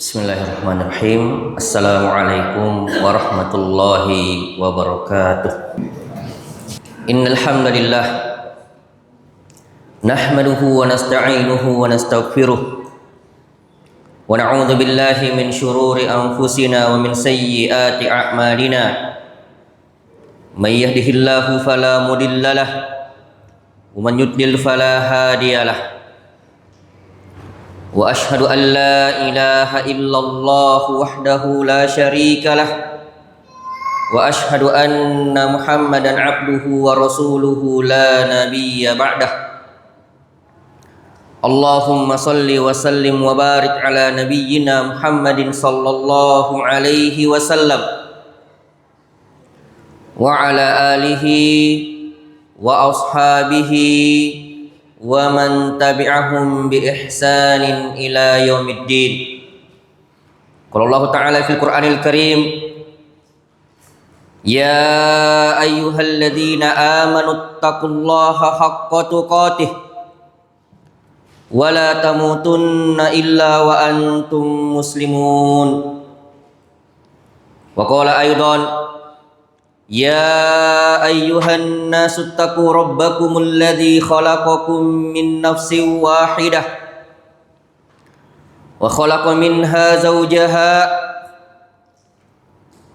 Bismillahirrahmanirrahim. Assalamualaikum warahmatullahi wabarakatuh. Innal hamdalillah nahmaduhu wa nasta'inuhu wa nastaghfiruh wa na'udzu billahi min shururi anfusina wa min sayyiati a'malina. May yahdihillahu fala mudilla lahu wa man yudlil fala hadiyalah. Wa ashhadu an la ilaha illallah wahdahu la syarika lah wa ashhadu anna Muhammadan abduhu wa rasuluhu la nabiyya ba'dah. Allahumma salli wa sallim wa barik ala nabiyyina Muhammadin sallallahu alaihi wasallam wa ala alihi wa ashabihi wa man tabi'ahum bi ihsanin ila yaumiddin. Qala Allah Ta'ala fil Qur'anil Karim, ya ayyuhalladzina amanu taqullaha haqqa tuqatih wa la tamutunna illa wa antum muslimun. Wa qala aidan, ya ayyuhan nasu taqu rabbakumul ladzi khalaqakum min nafsin wahidah wa khalaqa minha zawjaha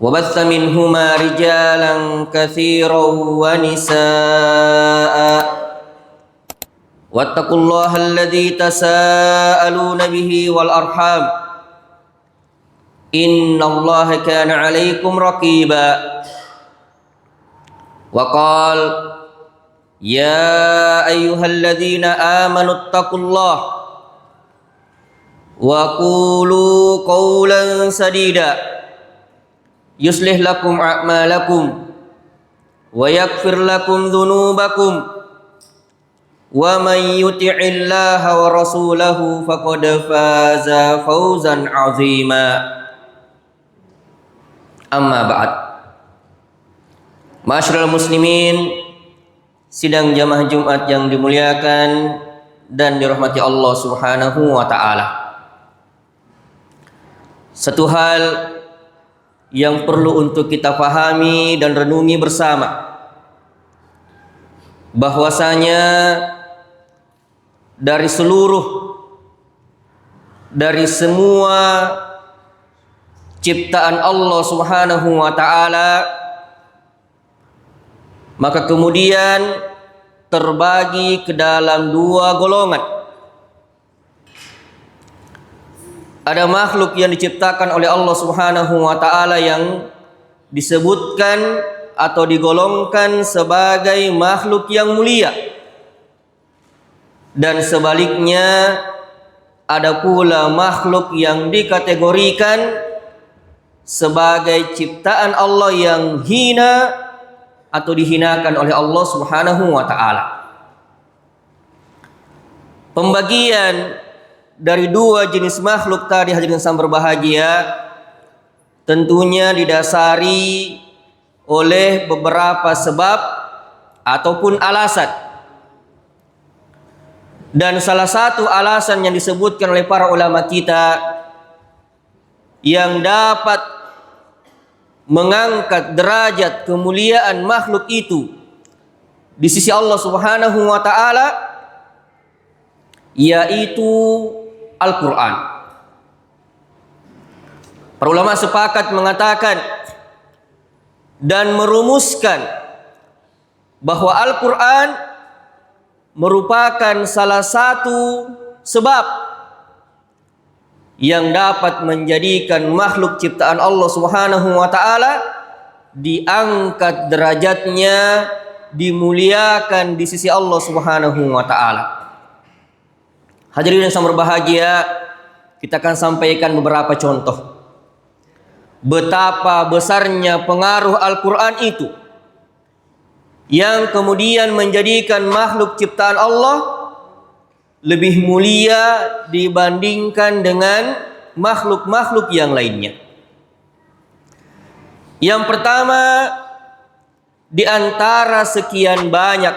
wa batha minhuma rijalan katsiran wa nisaa wattaqullaha alladzi tasaaluna bihi wal arham innallaha kana 'alaikum raqiba. Wa qal ya ayyuhalladzina amanu taqullaha wa qulu qawlan sadida yuslih lakum a'malakum wa yaghfir lakum dhunubakum wa man yuti'illaha wa rasulahu faqad faza fawzan 'azima. Amma ba'd. Ma'asyiral muslimin, sidang jamaah Jumat yang dimuliakan dan dirahmati Allah Subhanahu wa taala. Satu hal yang perlu untuk kita pahami dan renungi bersama, bahwasanya dari semua ciptaan Allah Subhanahu wa taala, maka kemudian terbagi ke dalam dua golongan. Ada makhluk yang diciptakan oleh Allah Subhanahu wa taala yang disebutkan atau digolongkan sebagai makhluk yang mulia. Dan sebaliknya ada pula makhluk yang dikategorikan sebagai ciptaan Allah yang hina atau dihinakan oleh Allah Subhanahu wa taala. Pembagian dari dua jenis makhluk tadi, hadirin yang berbahagia, tentunya didasari oleh beberapa sebab ataupun alasan. Dan salah satu alasan yang disebutkan oleh para ulama kita yang dapat mengangkat derajat kemuliaan makhluk itu di sisi Allah Subhanahu wa taala, yaitu Al-Quran. Para ulama sepakat mengatakan dan merumuskan bahwa Al-Quran merupakan salah satu sebab yang dapat menjadikan makhluk ciptaan Allah Subhanahu wa taala diangkat derajatnya, dimuliakan di sisi Allah Subhanahu wa taala. Hadirin yang berbahagia, kita akan sampaikan beberapa contoh betapa besarnya pengaruh Al-Quran itu yang kemudian menjadikan makhluk ciptaan Allah lebih mulia dibandingkan dengan makhluk-makhluk yang lainnya. Yang pertama, di antara sekian banyak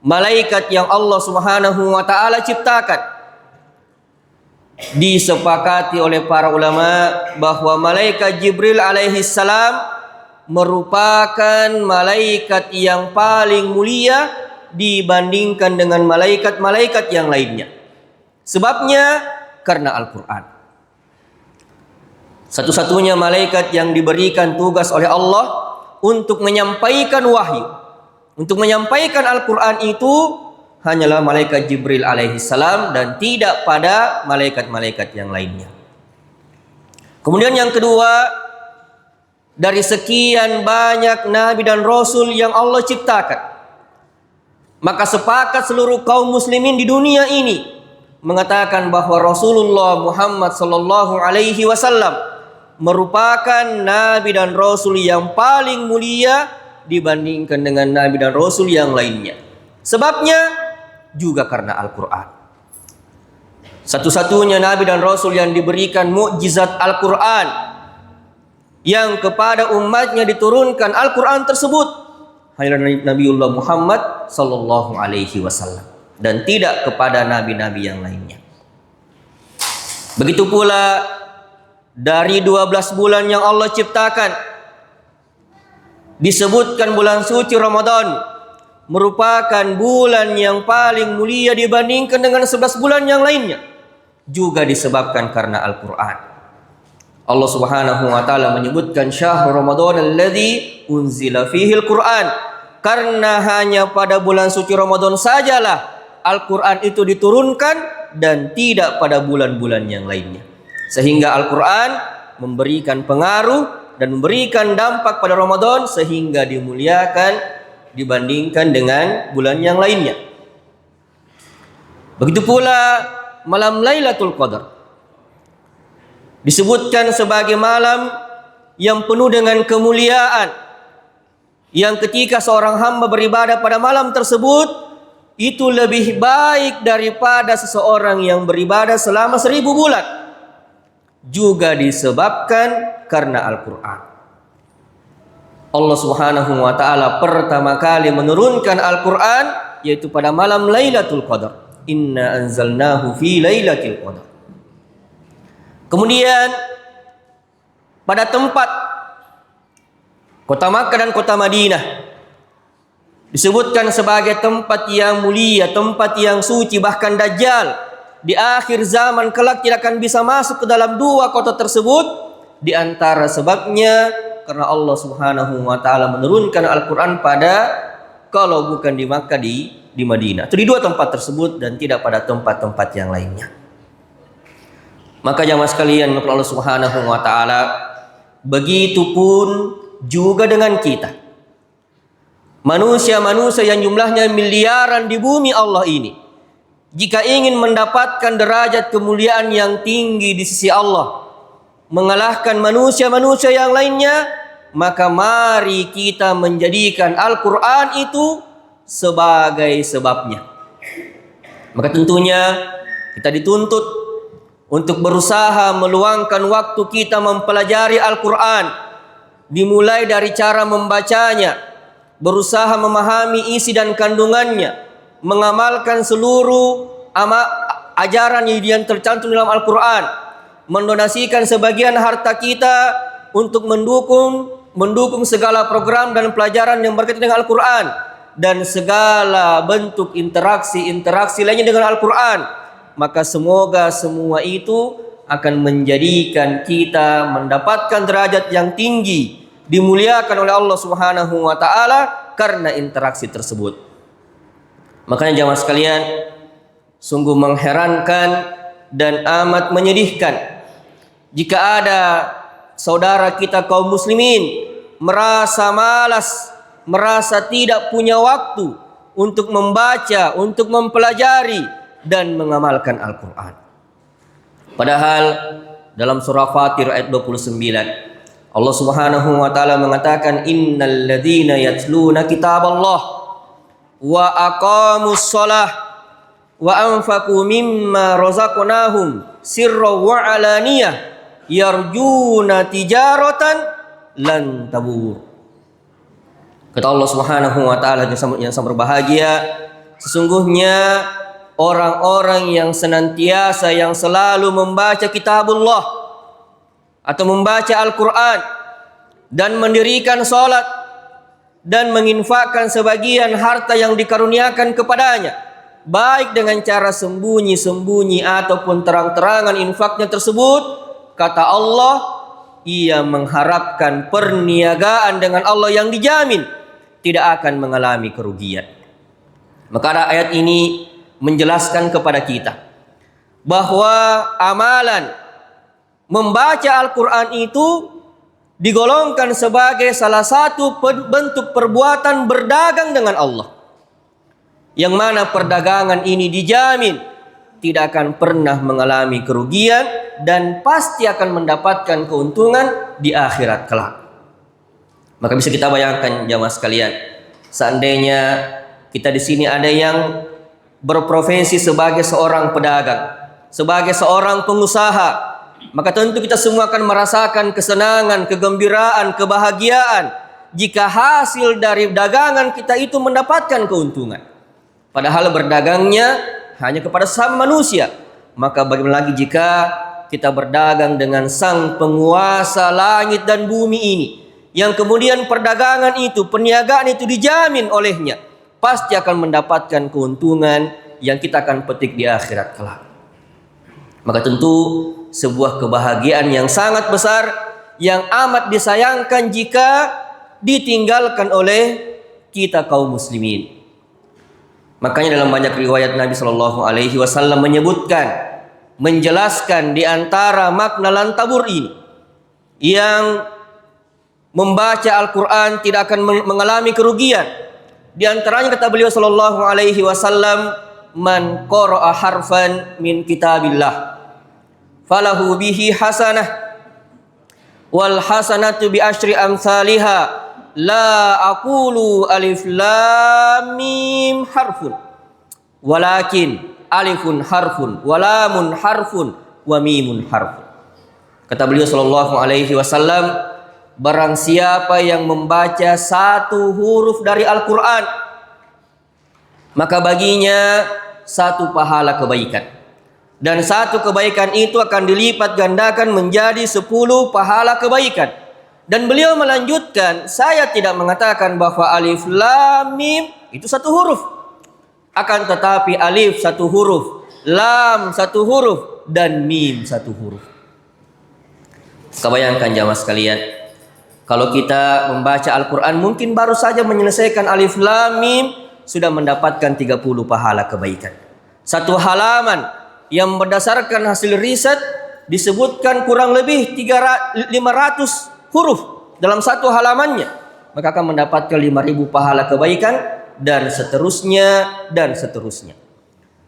malaikat yang Allah Subhanahu wa taala ciptakan, disepakati oleh para ulama bahwa malaikat Jibril alaihi salam merupakan malaikat yang paling mulia dibandingkan dengan malaikat-malaikat yang lainnya. Sebabnya karena Al-Quran. Satu-satunya malaikat yang diberikan tugas oleh Allah untuk menyampaikan wahyu, untuk menyampaikan Al-Quran itu hanyalah malaikat Jibril alaihi salam dan tidak pada malaikat-malaikat yang lainnya. Kemudian yang kedua, dari sekian banyak nabi dan rasul yang Allah ciptakan, maka sepakat seluruh kaum muslimin di dunia ini mengatakan bahwa Rasulullah Muhammad sallallahu alaihi wasallam merupakan nabi dan rasul yang paling mulia dibandingkan dengan nabi dan rasul yang lainnya. Sebabnya juga karena Al-Quran. Satu-satunya nabi dan rasul yang diberikan mukjizat Al-Quran, yang kepada umatnya diturunkan Al-Quran tersebut hanyalah Nabiullah Muhammad sallallahu alaihi wasallam dan tidak kepada nabi-nabi yang lainnya. Begitu pula dari 12 bulan yang Allah ciptakan, disebutkan bulan suci Ramadan merupakan bulan yang paling mulia dibandingkan dengan 11 bulan yang lainnya, juga disebabkan karena Al-Quran. Allah Subhanahu wa taala menyebutkan syahrul Ramadan alladzi unzila fihi Al-Quran, karena hanya pada bulan suci Ramadan sajalah Al-Quran itu diturunkan dan tidak pada bulan-bulan yang lainnya. Sehingga Al-Quran memberikan pengaruh dan memberikan dampak pada Ramadan sehingga dimuliakan dibandingkan dengan bulan yang lainnya. Begitu pula malam Lailatul Qadar disebutkan sebagai malam yang penuh dengan kemuliaan, yang ketika seorang hamba beribadah pada malam tersebut itu lebih baik daripada seseorang yang beribadah selama 1000 bulan, juga disebabkan karena Al-Quran. Allah Subhanahu wa taala pertama kali menurunkan Al-Quran yaitu pada malam Lailatul Qadar. Inna anzalnahu fi Lailatul Qadar. Kemudian pada tempat kota Makkah dan kota Madinah disebutkan sebagai tempat yang mulia, tempat yang suci, bahkan Dajjal di akhir zaman kelak tidak akan bisa masuk ke dalam dua kota tersebut. Di antara sebabnya karena Allah Subhanahu wa taala menurunkan Al-Quran pada, kalau bukan di Makkah, di Madinah. Itu di dua tempat tersebut dan tidak pada tempat-tempat yang lainnya. Maka jamaah sekalian, Allah Subhanahu wa taala, begitupun juga dengan kita. Manusia-manusia yang jumlahnya miliaran di bumi Allah ini, jika ingin mendapatkan derajat kemuliaan yang tinggi di sisi Allah, mengalahkan manusia-manusia yang lainnya, maka mari kita menjadikan Al-Quran itu sebagai sebabnya. Maka tentunya kita dituntut untuk berusaha meluangkan waktu kita mempelajari Al-Quran, dimulai dari cara membacanya, berusaha memahami isi dan kandungannya, mengamalkan seluruh ajaran yang tercantum dalam Al-Quran, mendonasikan sebagian harta kita untuk mendukung segala program dan pelajaran yang berkaitan dengan Al-Quran dan segala bentuk interaksi lainnya dengan Al-Quran. Maka semoga semua itu akan menjadikan kita mendapatkan derajat yang tinggi, dimuliakan oleh Allah Subhanahu wa taala karena interaksi tersebut. Makanya jamaah sekalian, sungguh mengherankan dan amat menyedihkan jika ada saudara kita kaum muslimin merasa malas, merasa tidak punya waktu untuk membaca, untuk mempelajari dan mengamalkan Al-Quran. Padahal dalam surah Fatir ayat 29 Allah Subhanahu wa taala mengatakan, innal ladzina yatluna kitaballah wa aqamus shalah wa anfaqu mimma razaqnahum sirran wa alaniyah yarjuna tijaratan lan tabur. Kata Allah Subhanahu wa taala yang sangat berbahagia, sesungguhnya orang-orang yang senantiasa, yang selalu membaca kitabullah atau membaca Al-Quran dan mendirikan salat dan menginfakkan sebagian harta yang dikaruniakan kepadanya, baik dengan cara sembunyi-sembunyi ataupun terang-terangan infaknya tersebut, kata Allah, ia mengharapkan perniagaan dengan Allah yang dijamin tidak akan mengalami kerugian. Maka ayat ini menjelaskan kepada kita bahwa amalan membaca Al-Quran itu digolongkan sebagai salah satu bentuk perbuatan berdagang dengan Allah, yang mana perdagangan ini dijamin tidak akan pernah mengalami kerugian dan pasti akan mendapatkan keuntungan di akhirat kelak. Maka bisa kita bayangkan jamaah sekalian, seandainya kita di sini ada yang berprofesi sebagai seorang pedagang, sebagai seorang pengusaha, maka tentu kita semua akan merasakan kesenangan, kegembiraan, kebahagiaan jika hasil dari dagangan kita itu mendapatkan keuntungan. Padahal berdagangnya hanya kepada sesama manusia. Maka bagaimana lagi jika kita berdagang dengan sang penguasa langit dan bumi ini, yang kemudian perdagangan itu, perniagaan itu dijamin olehnya pasti akan mendapatkan keuntungan yang kita akan petik di akhirat kelak. Maka tentu sebuah kebahagiaan yang sangat besar, yang amat disayangkan jika ditinggalkan oleh kita kaum muslimin. Makanya dalam banyak riwayat Nabi Shallallahu Alaihi Wasallam menyebutkan, menjelaskan di antara makna lantabur ini, yang membaca Al-Quran tidak akan mengalami kerugian. Di antaranya kata beliau Shallallahu Alaihi Wasallam, man qara'a harfan min kitabillah falahu bihi hasanah wal hasanatu bi asyri amsalihha la aqulu alif lam mim harfun walakin alifun harfun walamun harfun wa mimun harfun. Kata beliau Shallallahu Alaihi Wasallam, barang siapa yang membaca satu huruf dari Al-Quran, maka baginya satu pahala kebaikan, dan satu kebaikan itu akan dilipat gandakan menjadi 10 pahala kebaikan. Dan beliau melanjutkan, saya tidak mengatakan bahwa alif lam mim itu satu huruf, akan tetapi alif satu huruf, lam satu huruf, dan mim satu huruf. Kebayangkan jamaah sekalian, kalau kita membaca Al-Quran mungkin baru saja menyelesaikan alif lam mim sudah mendapatkan 30 pahala kebaikan. Satu halaman yang berdasarkan hasil riset disebutkan kurang lebih 500 huruf dalam satu halamannya, maka akan mendapatkan 5.000 pahala kebaikan, dan seterusnya dan seterusnya.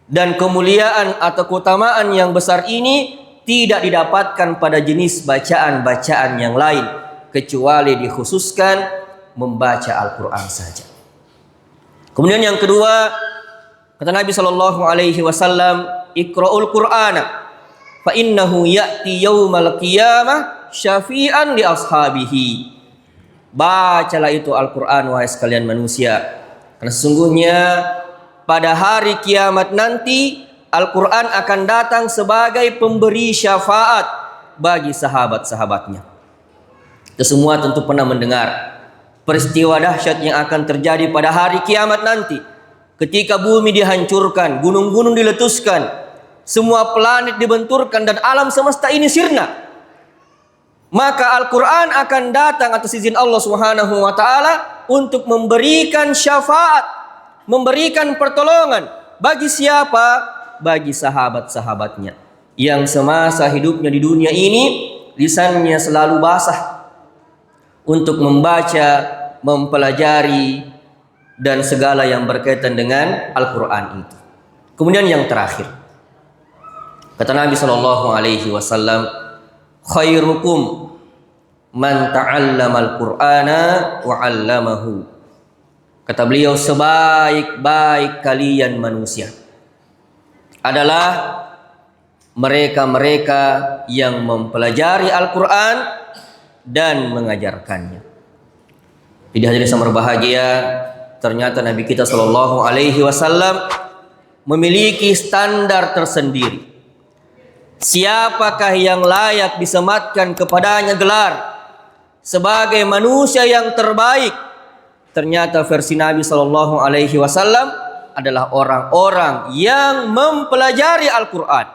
Dan kemuliaan atau keutamaan yang besar ini tidak didapatkan pada jenis bacaan-bacaan yang lain, kecuali dikhususkan membaca Al-Quran saja. Kemudian yang kedua, kata Nabi Shallallahu Alaihi Wasallam, iqra'ul Qur'ana fa innahu ya'ti yaumal qiyamah syafi'an li ashabihi. Bacalah itu Al-Quran wahai sekalian manusia, karena sesungguhnya pada hari kiamat nanti Al-Quran akan datang sebagai pemberi syafaat bagi sahabat-sahabatnya. Kita semua tentu pernah mendengar peristiwa dahsyat yang akan terjadi pada hari kiamat nanti, ketika bumi dihancurkan, gunung-gunung diletuskan, semua planet dibenturkan, dan alam semesta ini sirna. Maka Al-Quran akan datang atas izin Allah Subhanahu wa Ta'ala untuk memberikan syafaat, memberikan pertolongan bagi siapa? Bagi sahabat-sahabatnya yang semasa hidupnya di dunia ini lisannya selalu basah untuk membaca, mempelajari, dan segala yang berkaitan dengan Al-Quran itu. Kemudian yang terakhir, kata Nabi Shallallahu Alaihi Wasallam, khairukum man ta'allama al-Qur'ana wa 'allamahu. Kata beliau, sebaik-baik kalian manusia adalah mereka-mereka yang mempelajari Al-Quran dan mengajarkannya. Jadi hadirin yang berbahagia, ternyata Nabi kita Shallallahu Alaihi Wasallam memiliki standar tersendiri. Siapakah yang layak disematkan kepadanya gelar sebagai manusia yang terbaik? Ternyata versi Nabi Shallallahu Alaihi Wasallam adalah orang-orang yang mempelajari Al-Quran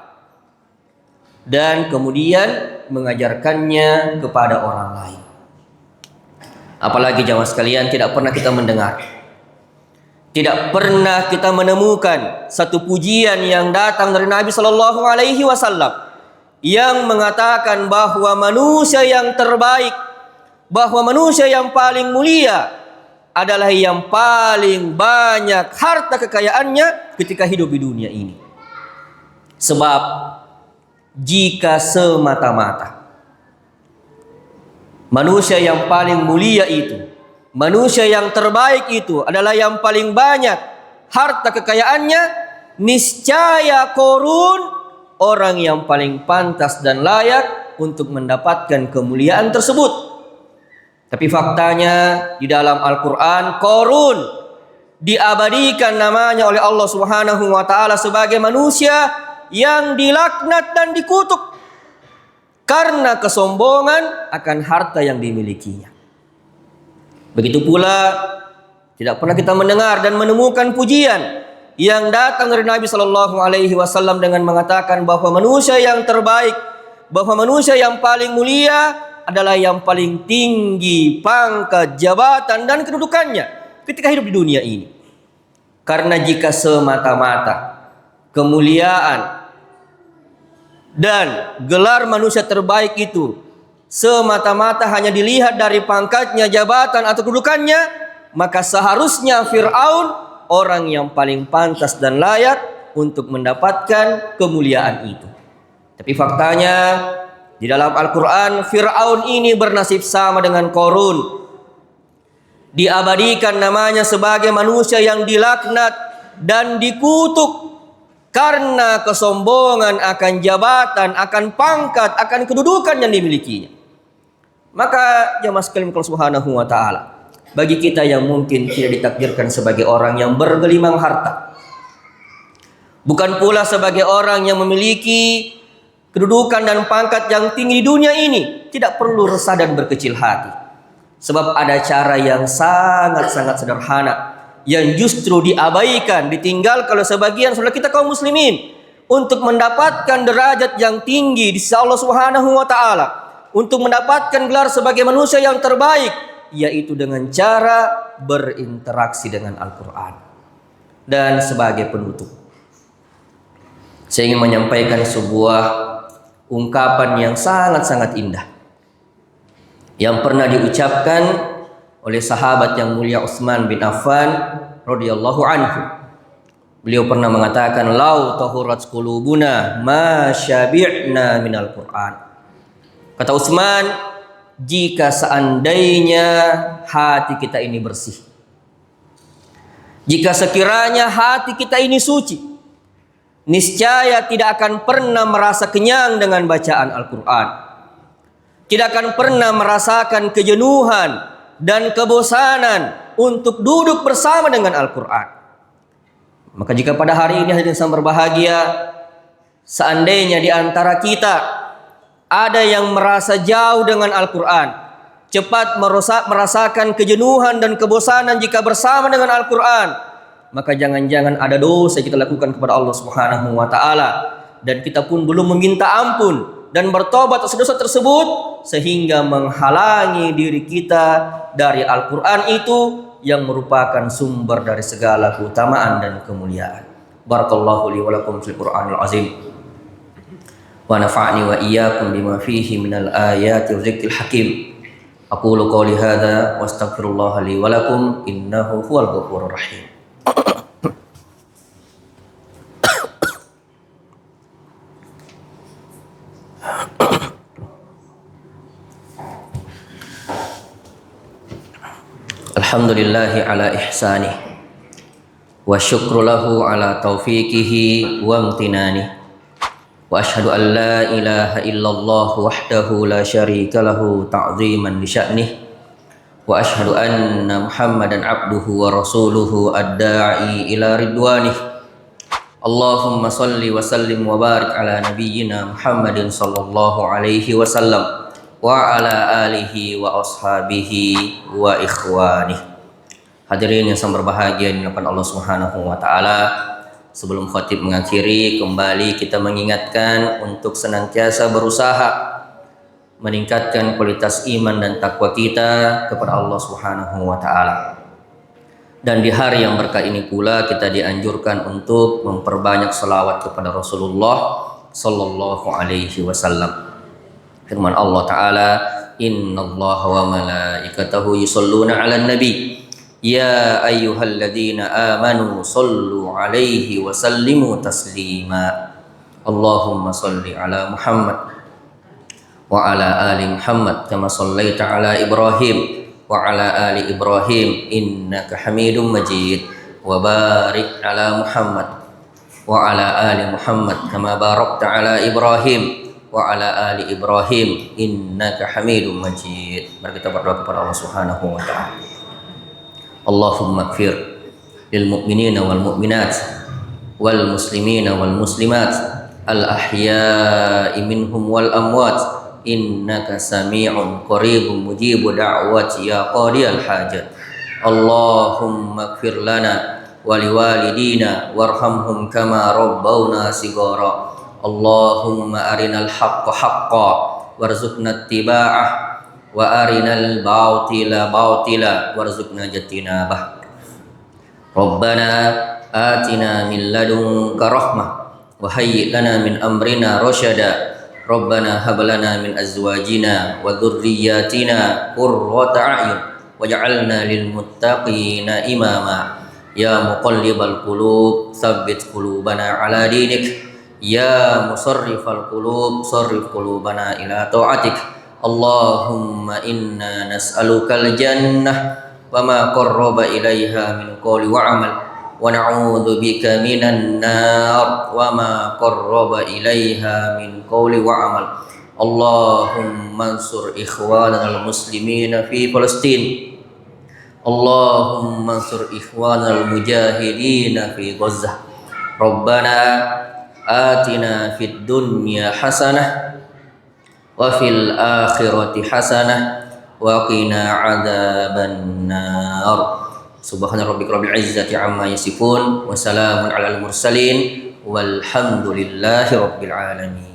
dan kemudian mengajarkannya kepada orang lain. Apalagi jamaah sekalian, tidak pernah kita mendengar, tidak pernah kita menemukan satu pujian yang datang dari Nabi Shallallahu Alaihi Wasallam yang mengatakan bahwa manusia yang terbaik, bahwa manusia yang paling mulia adalah yang paling banyak harta kekayaannya ketika hidup di dunia ini. Sebab jika semata-mata manusia yang paling mulia itu, manusia yang terbaik itu adalah yang paling banyak harta kekayaannya, niscaya Qarun orang yang paling pantas dan layak untuk mendapatkan kemuliaan tersebut. Tapi faktanya di dalam Al-Quran, Qarun diabadikan namanya oleh Allah Subhanahu wa Ta'ala sebagai manusia yang dilaknat dan dikutuk karena kesombongan akan harta yang dimilikinya. Begitu pula tidak pernah kita mendengar dan menemukan pujian yang datang dari Nabi Shallallahu Alaihi Wasallam dengan mengatakan bahwa manusia yang terbaik, bahwa manusia yang paling mulia adalah yang paling tinggi pangkat, jabatan dan kedudukannya ketika hidup di dunia ini. Karena jika semata-mata kemuliaan dan gelar manusia terbaik itu semata-mata hanya dilihat dari pangkatnya, jabatan atau kedudukannya, maka seharusnya Fir'aun orang yang paling pantas dan layak untuk mendapatkan kemuliaan itu. Tapi faktanya di dalam Al-Quran, Fir'aun ini bernasib sama dengan Qarun. Diabadikan namanya sebagai manusia yang dilaknat dan dikutuk karena kesombongan akan jabatan, akan pangkat, akan kedudukan yang dimilikinya. Maka jamaah sekalian Allah Subhanahu wa Ta'ala, bagi kita yang mungkin tidak ditakdirkan sebagai orang yang bergelimang harta, bukan pula sebagai orang yang memiliki kedudukan dan pangkat yang tinggi di dunia ini, tidak perlu resah dan berkecil hati. Sebab ada cara yang sangat-sangat sederhana yang justru diabaikan, ditinggal kalau sebagian saudara kita kaum muslimin untuk mendapatkan derajat yang tinggi di sisi Allah Subhanahu wa Ta'ala, untuk mendapatkan gelar sebagai manusia yang terbaik, yaitu dengan cara berinteraksi dengan Al-Quran. Dan sebagai penutup, saya ingin menyampaikan sebuah ungkapan yang sangat-sangat indah yang pernah diucapkan oleh sahabat yang mulia Utsman bin Affan radhiyallahu anhu. Beliau pernah mengatakan, "Lau tahurat qulubuna ma syabi'na minal Qur'an." Kata Utsman, jika seandainya hati kita ini bersih, jika sekiranya hati kita ini suci, niscaya tidak akan pernah merasa kenyang dengan bacaan Al-Quran, tidak akan pernah merasakan kejenuhan dan kebosanan untuk duduk bersama dengan Al-Quran. Maka jika pada hari ini hadirin yang berbahagia, seandainya di antara kita ada yang merasa jauh dengan Al-Quran, cepat merasakan kejenuhan dan kebosanan jika bersama dengan Al-Quran, maka jangan-jangan ada dosa yang kita lakukan kepada Allah Subhanahu wa Ta'ala, dan kita pun belum meminta ampun dan bertobat atas dosa tersebut, sehingga menghalangi diri kita dari Al-Quran itu yang merupakan sumber dari segala keutamaan dan kemuliaan. Barakallahu li wa lakum fil Qur'anil azim, wa nafa'ni wa iyyakum bima fihi minal ayati wa dzikril hakim. Aqulu qouli hadza wa astaghfirullah li wa lakum innahu huwal ghafurur rahim. Alhamdulillahi ala ihsanih wa syukru lahu ala taufiqihi wa amtinani, wa ashhadu an la ilaha illallah wahdahu la syarika lahu ta'ziman li sya'nih, wa ashhadu anna Muhammadan abduhu wa rasuluhu ad-da'i ila ridwanih, Allahumma salli wa sallim wa barik ala nabiyyina Muhammadin sallallahu alaihi wasallam wa ala alihi wa ashabihi wa ikhwani. Hadirin yang sangat berbahagia di hadapan Allah Subhanahu wa taala, sebelum khatib mengakhiri, kembali kita mengingatkan untuk senantiasa berusaha meningkatkan kualitas iman dan takwa kita kepada Allah Subhanahu wa taala. Dan di hari yang berkah ini pula kita dianjurkan untuk memperbanyak salawat kepada Rasulullah sallallahu alaihi wasallam. Firman Allah taala, innallaha wa malaikatahu yusholluna 'alan nabi ya ayyuhalladzina amanu shollu 'alaihi wa sallimu taslima. Allahumma sholli 'ala Muhammad wa 'ala ali Muhammad kama shallaita 'ala Ibrahim wa ala ali Ibrahim innaka Hamidum Majid wa barik ala Muhammad wa ala ali Muhammad kama barakta ala Ibrahim wa ala ali Ibrahim innaka Hamidum Majid. Mari kita berdoa kepada Allah Subhanahu wa taala. Allahumma ighfir lil mu'minina wal mu'minat wal muslimina wal muslimat al ahya'i minhum wal amwat innaka sami'un qaribun mujibu da'wati ya qadiyal hajat. Allahumma ighfir lana wa liwalidina warhamhum kama rabbawna sigara. Allahumma arinal haqqa haqqan warzuqna ittiba'ah wa arinal batila batila warzuqna ijtinabah. Rabbana atina min ladunka rahmah wa hayyi lana min amrina rasyada. Rabbana hab lana min azwajina wa dhurriyyatina qurrata a'yun waj'alna lil muttaqina imama. Ya muqallibal qulub tsabbit qulubana ala dinik. Ya musarrifal qulub sarrif qulubana ila ta'atik. Allahumma inna nas'alukal jannah wa ma qarraba ilaiha min qawli wa amal wa na'udzu bika minan nar wa ma qarraba ilaiha min qawli wa amal. Allahumma ansur ikhwanal muslimina fi Palestin. Allahumma ansur ikhwanal mujahidina fi Gaza. Rabbana atina fid dunya hasanah wa fil akhirati hasanah wa qina adzaban nar. Subhana rabbika rabbil izzati amma yasifun wa salamun alal mursalin walhamdulillahi rabbil alamin.